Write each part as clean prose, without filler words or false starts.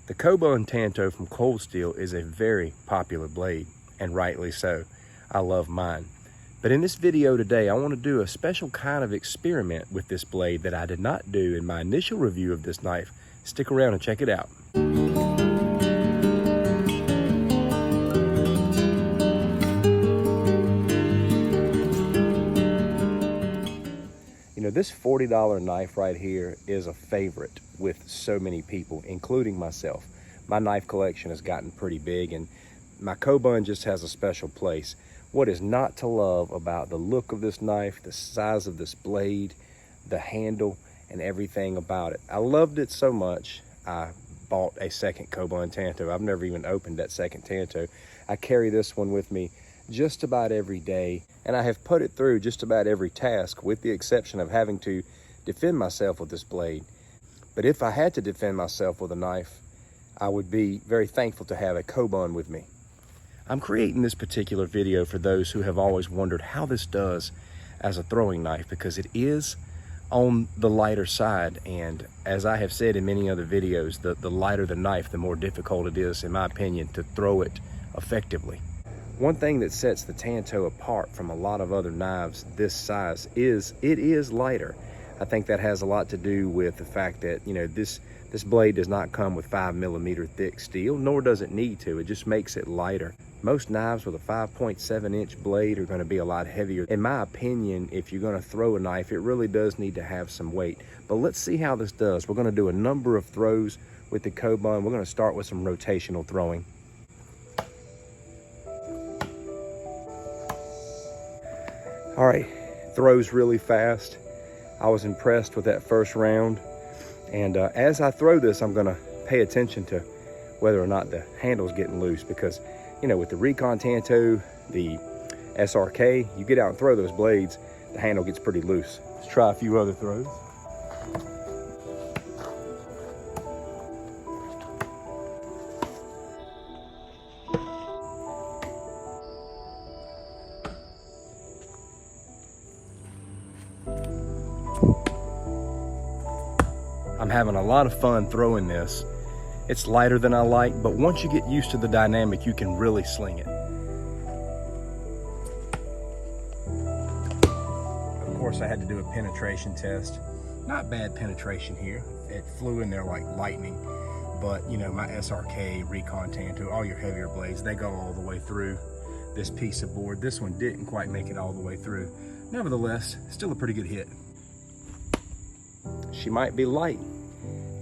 The Kobun Tanto from Cold Steel is a very popular blade, and rightly so. I love mine. But in this video today, I want to do a special kind of experiment with this blade that I did not do in my initial review of this knife. Stick around and check it out. You know, this $40 knife right here is a favorite with so many people, including myself. My knife collection has gotten pretty big, and my Kobun just has a special place. What is not to love about the look of this knife, the size of this blade, the handle, and everything about it? I loved it so much, I bought a second Kobun Tanto. I've never even opened that second Tanto. I carry this one with me just about every day, and I have put it through just about every task, with the exception of having to defend myself with this blade. But if I had to defend myself with a knife, I would be very thankful to have a Kobun with me. I'm creating this particular video for those who have always wondered how this does as a throwing knife, because it is on the lighter side, and as I have said in many other videos, the lighter the knife, the more difficult it is, in my opinion, to throw it effectively. One thing that sets the Tanto apart from a lot of other knives this size is it is lighter. I think that has a lot to do with the fact that, you know, this blade does not come with 5mm thick steel, nor does it need to. It just makes it lighter. Most knives with a 5.7-inch blade are going to be a lot heavier. In my opinion, if you're going to throw a knife, it really does need to have some weight. But let's see how this does. We're going to do a number of throws with the Kobun. We're going to start with some rotational throwing. All right, throws really fast. I was impressed with that first round. And as I throw this, I'm gonna pay attention to whether or not the handle's getting loose, because, you know, with the Recon Tanto, the SRK, you get out and throw those blades, the handle gets pretty loose. Let's try a few other throws. I'm having a lot of fun throwing this. It's lighter than I like, but once you get used to the dynamic, you can really sling it. Of course, I had to do a penetration test. Not bad penetration here. It flew in there like lightning. But, you know, my SRK, Recon Tanto, all your heavier blades, they go all the way through this piece of board. This one didn't quite make it all the way through. Nevertheless, still a pretty good hit. She might be light.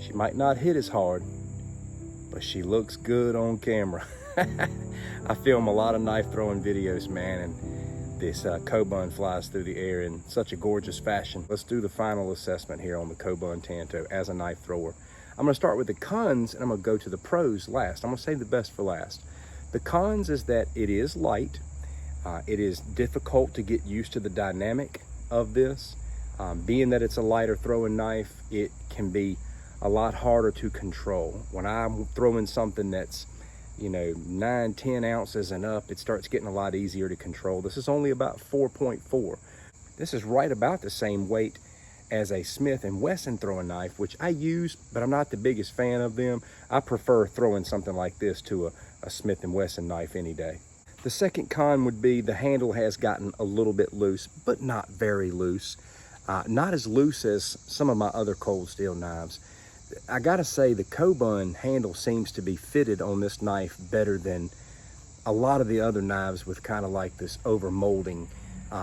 She might not hit as hard, but she looks good on camera. I film a lot of knife throwing videos, man, and this Kobun flies through the air in such a gorgeous fashion. Let's do the final assessment here on the Kobun Tanto as a knife thrower. I'm gonna start with the cons, and I'm gonna go to the pros last. I'm gonna save the best for last. The cons is that it is light. It is difficult to get used to the dynamic of this. Being that it's a lighter throwing knife, it can be a lot harder to control. When I'm throwing something that's, you know, 9-10 ounces and up, it starts getting a lot easier to control. This is only about 4.4. This is right about the same weight as a Smith & Wesson throwing knife, which I use, but I'm not the biggest fan of them. I prefer throwing something like this to a Smith & Wesson knife any day. The second con would be the handle has gotten a little bit loose, but not very loose. Not as loose as some of my other Cold Steel knives. I gotta say, the Kobun handle seems to be fitted on this knife better than a lot of the other knives with kind of like this over molding.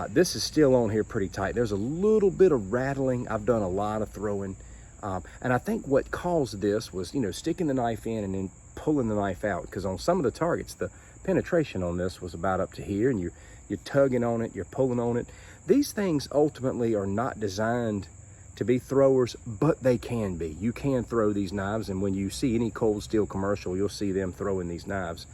This is still on here pretty tight. There's a little bit of rattling. I've done a lot of throwing. And I think what caused this was, you know, sticking the knife in and then pulling the knife out, because on some of the targets, the penetration on this was about up to here, and you're tugging on it, you're pulling on it. These things ultimately are not designed to be throwers, but they can be. You can throw these knives, and when you see any Cold Steel commercial, you'll see them throwing these knives.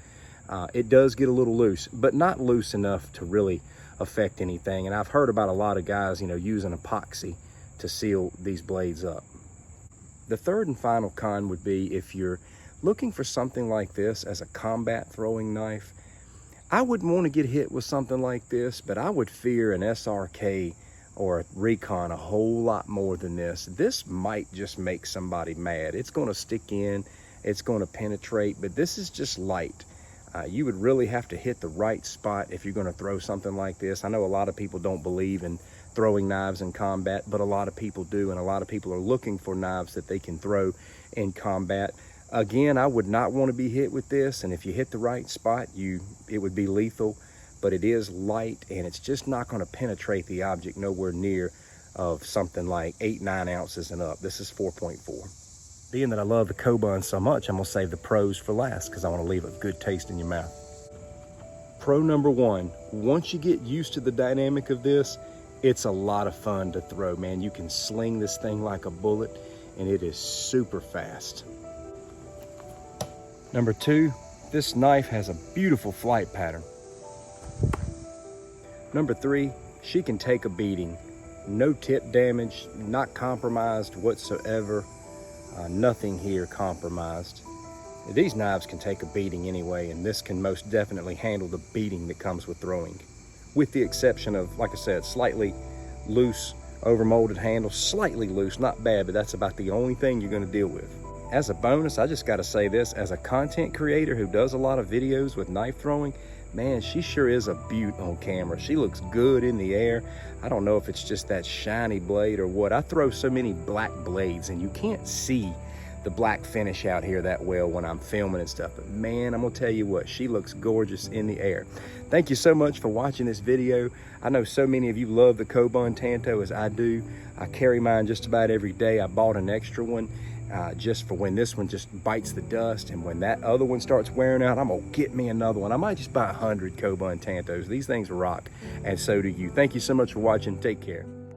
It does get a little loose, but not loose enough to really affect anything. And I've heard about a lot of guys, you know, using epoxy to seal these blades up. The third and final con would be if you're looking for something like this as a combat throwing knife. I wouldn't want to get hit with something like this, but I would fear an SRK or a Recon a whole lot more than this. This might just make somebody mad. It's going to stick in it's going to penetrate, but this is just light. You would really have to hit the right spot if you're going to throw something like this. I know a lot of people don't believe in throwing knives in combat, but a lot of people do, and a lot of people are looking for knives that they can throw in combat. Again, I would not want to be hit with this, and if you hit the right spot, it would be lethal, but it is light, and it's just not going to penetrate the object nowhere near of something like 8-9 ounces and up. This is 4.4. Being that I love the Kobun so much, I'm gonna save the pros for last because I want to leave a good taste in your mouth. Pro number one, once you get used to the dynamic of this, it's a lot of fun to throw, man. You can sling this thing like a bullet, and it is super fast. Number two, this knife has a beautiful flight pattern. Number three, she can take a beating. No tip damage, not compromised whatsoever. Nothing here compromised. These knives can take a beating anyway, and this can most definitely handle the beating that comes with throwing. With the exception of, like I said, slightly loose, overmolded handle, slightly loose, not bad, but that's about the only thing you're gonna deal with. As a bonus, I just gotta say this, as a content creator who does a lot of videos with knife throwing, man, she sure is a beaut on camera. She looks good in the air. I don't know if it's just that shiny blade or what. I throw so many black blades and you can't see the black finish out here that well when I'm filming and stuff. But man, I'm gonna tell you what, she looks gorgeous in the air. Thank you so much for watching this video. I know so many of you love the Kobun Tanto as I do. I carry mine just about every day. I bought an extra one just for when this one just bites the dust, and when that other one starts wearing out, I'm gonna get me another one. I might just buy 100 Kobun Tantos. These things rock, and so do you. Thank you so much for watching. Take care.